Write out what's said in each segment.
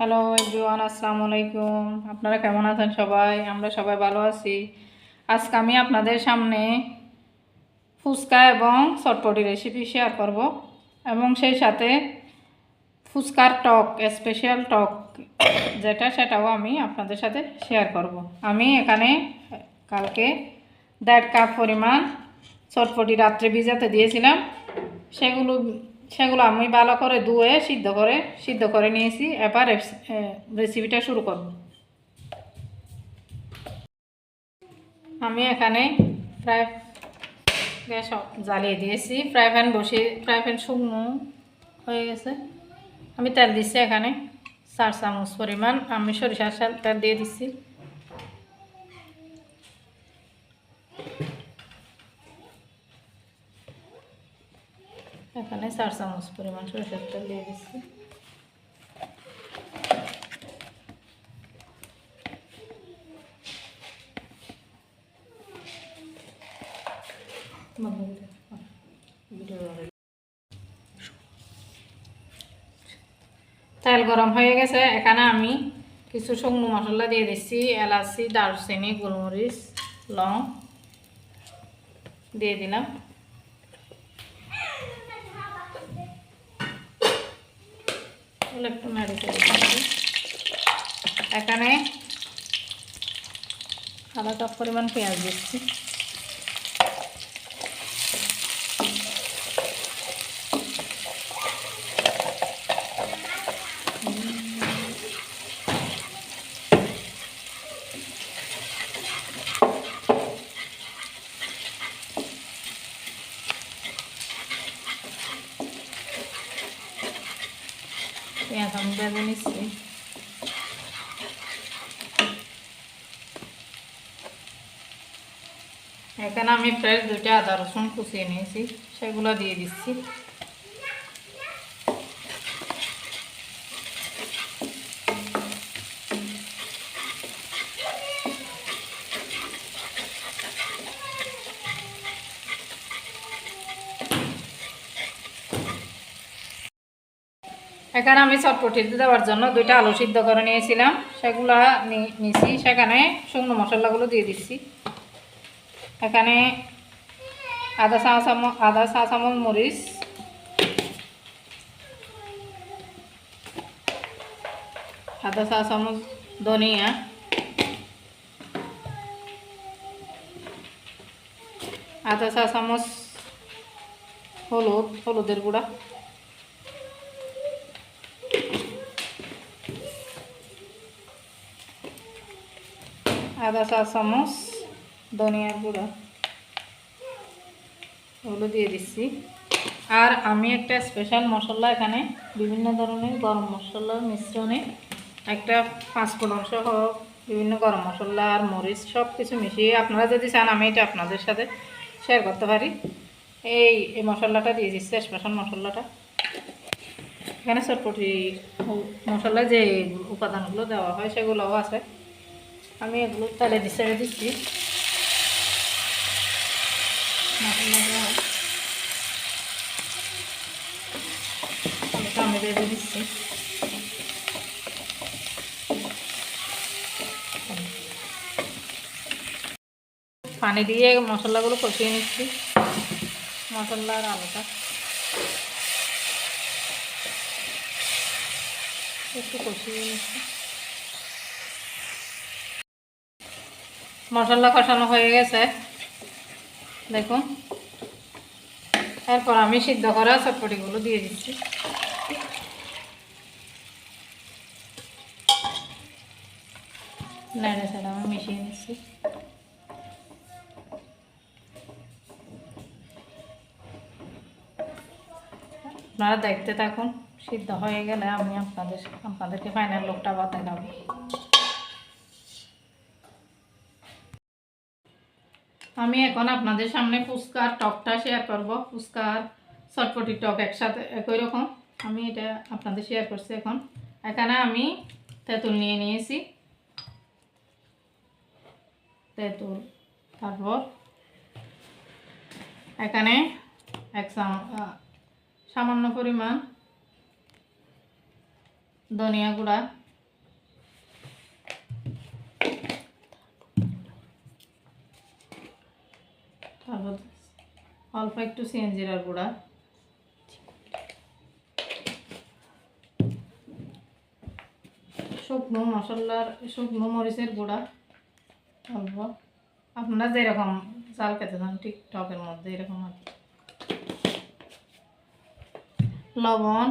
Hello everyone, আসসালামু আলাইকুম। আপনারা কেমন আছেন? সবাই আমরা সবাই ভালো আছি। আজকে আমি আপনাদের সামনে ফুচকা এবং চটপটি রেসিপি শেয়ার করব এবং সেই সাথে ফুচকার টক, স্পেশাল টক সেটাও আমি আপনাদের সাথে শেয়ার করব। আমি এখানে কালকে 1.5 কাপ পরিমাণ চটপটি রাত্রে ভিজাতে দিয়েছিলাম। সেগুলো সেগুলো আমি ভালো করে ধুয়ে সিদ্ধ করে নিয়েছি। এবার রেসিপিটা শুরু করব। আমি এখানে প্রায় গ্যাস জ্বালিয়ে দিয়েছি, ফ্রাই প্যান শুকনো হয়ে গেছে। আমি তেল দিচ্ছি এখানে 4 চামচ পরিমাণ। আমি সরিষার তেল দিয়ে দিচ্ছি। এখানে 4 চামচ পরিমাণ সরিষার তেল দিয়ে দিচ্ছি। তেল গরম হয়ে গেছে। এখানে আমি কিছু শুকনো মশলা দিয়ে দিচ্ছি। এলাচি, দারচিনি, গোলমরিচ, লং দিয়ে দিলাম। একটু নাড়ি করে দিচ্ছি। এখানে আধা কাপ পরিমাণ পেঁয়াজ দিচ্ছি। পেঁয়াজ আমি ভেজে নিচ্ছি। এখানে আমি ফ্রেশ 2টা আদা রসুন কুচিয়ে নিয়েছি, সেগুলো দিয়ে দিচ্ছি। এখানে আমি চটপটিতে দেওয়ার জন্য 2টা আলু সিদ্ধ করে নিয়েছিলাম, সেগুলো নিয়েছি। সেখানে শুকনো মশলাগুলো দিয়ে দিচ্ছি। এখানে আধা চা চামচ মরিচ, আধা চা চামচ ধনিয়া, আধা চা চামচ হলুদের গুঁড়া, আধা চা চামচ ধনিয়ার গুঁড়া, ওগুলো দিয়ে দিচ্ছি। আর আমি একটা স্পেশাল মশলা, এখানে বিভিন্ন ধরনের গরম মশলার মিশ্রণে একটা 5 ফোড়ন সহ বিভিন্ন গরম মশলা আর মরিচ সব কিছু মিশিয়ে, আপনারা যদি চান আমি এটা আপনাদের সাথে শেয়ার করতে পারি। এই মশলাটা দিয়ে দিচ্ছি, স্পেশাল মশলাটা। এখানে চটপটি মশলা যে উপাদানগুলো দেওয়া হয় সেগুলোও আছে। আমি এগুলো তেলে ছেড়ে দিচ্ছি। আমি ভেজে দিচ্ছি। পানি দিয়ে মশলাগুলো কষিয়ে নিচ্ছি। মশলা আর আলুটা একটু কষিয়ে নিচ্ছি। মশলা কষানো হয়ে গেছে, দেখুন। এরপর আমি সিদ্ধ করা চটপটিগুলো দিয়ে দিচ্ছি। নেড়ে চেড়ে আমি মিশিয়ে নিচ্ছি। আপনারা দেখতে থাকুন। সিদ্ধ হয়ে গেলে আমি আপনাদেরকে ফাইনাল লুকটা দেখাবো। আমি এখন আপনাদের সামনে ফুচকার টকটা শেয়ার করব। ফুচকার চটপটি টক একসাথে একই রকম আমি এটা আপনাদের শেয়ার করছি। এখানে আমি তেঁতুল নিয়ে নিয়েছি। তেঁতুল, তারপর এখানে সামান্য পরিমাণ ধনিয়া গুঁড়া, তারপর অল্প একটু জিরার গুঁড়া, শুকনো মরিচের গুঁড়া অল্প, আপনারা যেরকম চাল খেতে চান ঠিক টকের মধ্যে এরকম আর কি। লবণ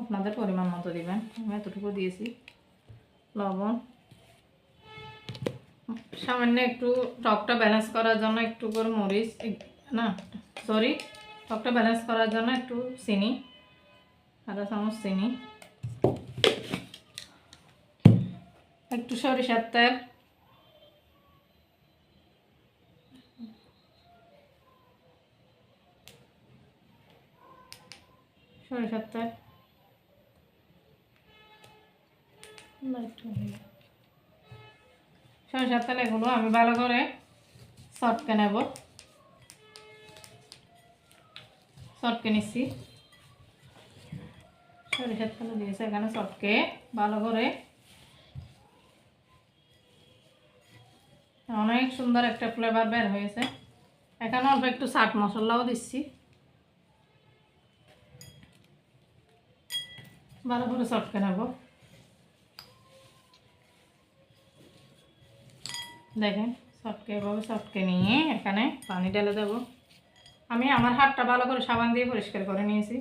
আপনাদের পরিমাণ মতো দিবেন, আমি এতটুকু দিয়েছি লবণ। সামান্য একটু টকটা ব্যালেন্স করার জন্য একটু করে মরিচ, টকটা ব্যালেন্স করার জন্য একটু চিনি, আধা চামচ চিনি, একটু সরিষার তেল, সরিষার তেল এগুলো আমি ভালো করে চটকে নেব। চটকে নিচ্ছি, সরিষার তেল দিয়েছে এখানে, চটকে ভালো করে অনেক সুন্দর একটা ফ্লেভার বের হয়েছে। এখানে অল্প একটু চাট মশলাও দিচ্ছি, ভালো করে চটকে নেব। দেখেন এভাবে চটকে নিয়ে এখানে পানি ঢেলে দেব। আমি আমার হাতটা ভালো করে সাবান দিয়ে পরিষ্কার করে নিয়েছি,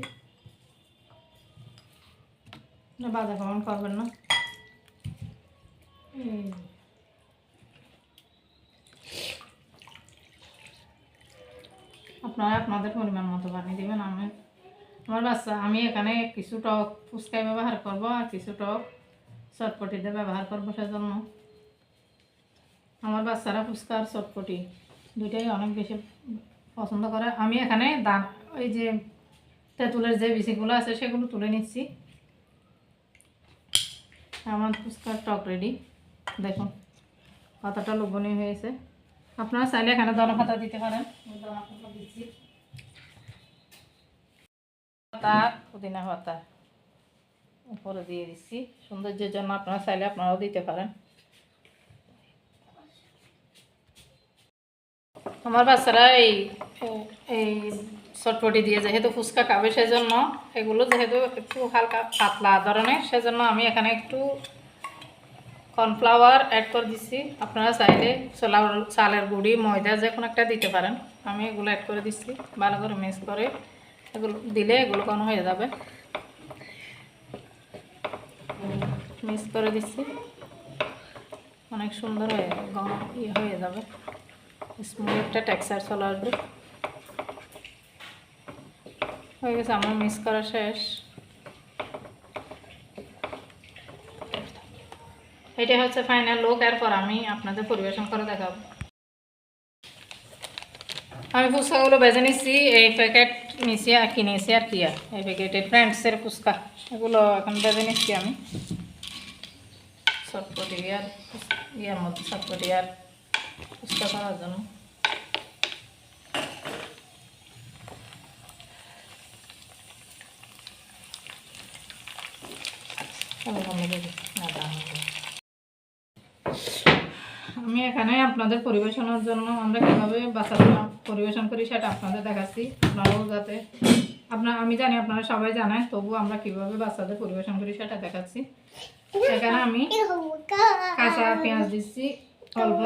বাজা কমন করবেন না। আপনারা আপনাদের পরিমাণ মতো পানি দেবেন। আমি এখানে কিছু টক ফুচকায় ব্যবহার করব আর কিছু টক চটপটিতে ব্যবহার করবো, সেজন্য আমার বাচ্চারা ফুচকা আর চটপটি দুইটাই অনেক বেশি পছন্দ করে। আমি এখানে ওই যে তেঁতুলের যে বিচিগুলো আছে সেগুলো তুলে নিচ্ছি। আমার ফুচকার টক রেডি, দেখুন কতটা লোভনীয় হয়েছে। আপনারা চাইলে এখানে ধনে পাতা দিতে পারেন, দিচ্ছি পাতা, পুদিনা পাতা উপরে দিয়ে দিচ্ছি সৌন্দর্যের জন্য, আপনারা চাইলে আপনারাও দিতে পারেন। আমার বাচ্চারা এই চটপটি দিয়ে যেহেতু ফুচকা খাবে, সেজন্য এগুলো যেহেতু একটু হালকা পাতলা ধরনের, সেজন্য আমি এখানে একটু কর্নফ্লাওয়ার অ্যাড করে দিচ্ছি। আপনারা চাইলে চালের গুঁড়ি, ময়দা যে কোনো একটা দিতে পারেন। আমি এগুলো অ্যাড করে দিচ্ছি, ভালো করে মিক্স করে এগুলো দিলে এগুলো কোনো হয়ে যাবে। মিক্স করে দিচ্ছি, অনেক সুন্দর হয়ে যাবে, স্মুথ একটা টেক্সচার চলে আসবে। হয়ে গেছে আমার মিক্স করা শেষ। এটাই হচ্ছে ফাইনাল লুক। এরপর আমি আপনাদের পরিবেশন করে দেখাবো। আমি ফুচকাগুলো বেজে নিচ্ছি, এই প্যাকেট নিচ্ছি আর কিনেছি আর কি, এই প্যাকেটের ফ্রেন্ডসের ফুচকা এগুলো এখন বেজে নিচ্ছি আমি চটপটি আর ইয়ার মধ্যে, চটপটি আর ফুচকা করার জন্য। আমি এখানে আপনাদের পরিবেশনের জন্য আমরা কীভাবে বাচ্চাদের পরিবেশন করি সেটা আপনাদের দেখাচ্ছি, আপনারাও যাতে আমি জানি আপনারা সবাই জানেন, তবু আমরা কিভাবে বাচ্চাদের পরিবেশন করি সেটা দেখাচ্ছি। এখানে আমি কাঁচা পেঁয়াজ দিচ্ছি অল্প,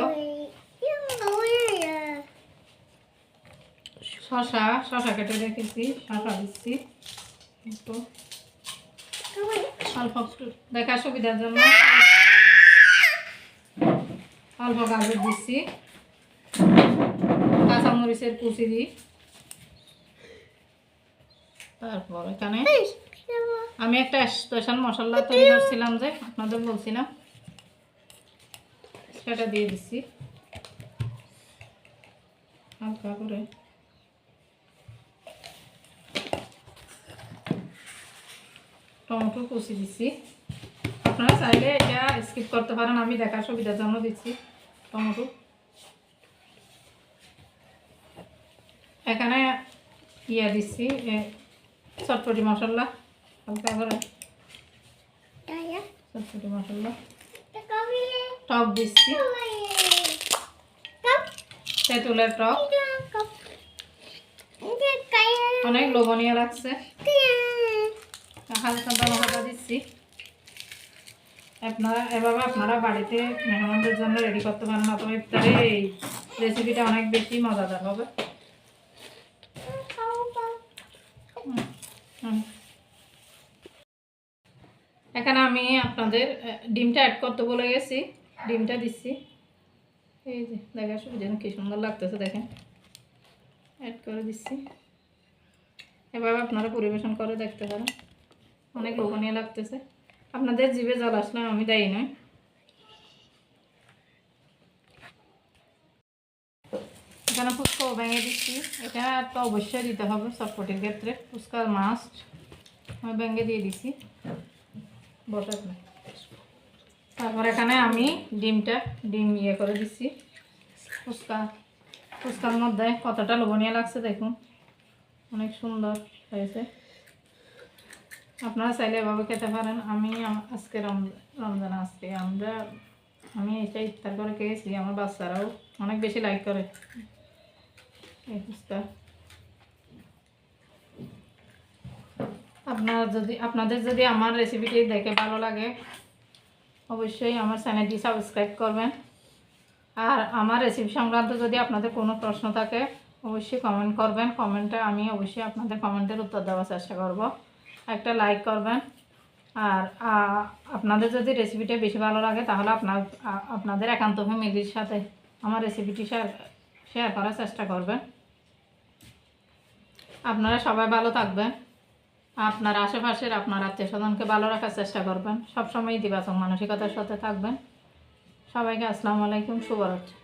শসা কেটে রেখেছি, শসা দিচ্ছি একটু অল্প, একটু দেখার সুবিধার জন্য অল্প গাজর দিচ্ছি, কাঁচামরিচের কুচি দিই। তারপর এখানে আমি একটা স্পেশাল মশলা তৈরি করছিলাম যে আপনাদের বলছিলাম, সেটা দিয়ে দিচ্ছি হালকা করে। টমেটো কুচি দিচ্ছি, আপনারা চাইলে এটা স্কিপ করতে পারেন, আমি দেখার সুবিধার জন্য দিচ্ছি টমেটো। এখানে দিচ্ছি চটপটি মশলা, হালকা করে চটপটি মশলা, টক দিচ্ছি, তেঁতুলের টক, অনেক লোভনীয় লাগছে। হালকা ধনেপাতা দিচ্ছি। এভাবে আপনারা বাড়িতে মেহমানদের জন্য রেডি করতে পারেন, অথবা ইফতারে এই রেসিপিটা অনেক বেশি মজাদার হবে। এখানে আমি আপনাদের ডিমটা অ্যাড করতে বলে গেছি, ডিমটা দিচ্ছি। এই যে দেখা যেন কি সুন্দর লাগতেছে, দেখেন অ্যাড করে দিচ্ছি। এভাবে আপনারা পরিবেশন করে দেখতে পারেন, অনেক লোভনীয় লাগতেছে। আপনাদের জিভে জল আসলে আমি দেই নয়। এখানে ফুচকাও ভেঙে দিচ্ছি, এটা তো অবশ্যই দিতে হবে চটপটির ক্ষেত্রে, ফুচকার মাস্ট। আমি ভেঙে দিয়ে দিচ্ছি বসাত না। তারপর এখানে আমি ডিম ইয়ে করে দিচ্ছি। ফুচকার মধ্যে কতটা লোভনীয় লাগছে দেখুন, অনেক সুন্দর হয়েছে। আপনারা চাইলে এভাবে খেতে পারেন। আমি আজকে রমজান আজকে আমি এটা ইফতার করে খেয়েছি, আমার বাচ্চারাও অনেক বেশি লাইক করে এই ফুচকা। আপনাদের যদি আমার রেসিপিটি দেখে ভালো লাগে, অবশ্যই আমার চ্যানেলটি সাবস্ক্রাইব করবেন। আর আমার রেসিপি সংক্রান্ত যদি আপনাদের কোনো প্রশ্ন থাকে, অবশ্যই কমেন্ট করবেন। কমেন্টে আমি অবশ্যই আপনাদের কমেন্টের উত্তর দেওয়ার চেষ্টা করব। একটা লাইক করবেন। আর আপনাদের যদি রেসিপিটা বেশি ভালো লাগে, তাহলে আপনাদের একান্ত ফ্যামিলির সাথে আমার রেসিপিটি শেয়ার করার চেষ্টা করবেন। আপনারা সবাই ভালো থাকবেন, আপনার আশেপাশের আপনার আত্মীয় স্বজনকে ভালো রাখার চেষ্টা করবেন, সবসময় ইতিবাচক মানসিকতার সাথে থাকবেন। সবাইকে আসসালামু আলাইকুম, শুভরাত্রি।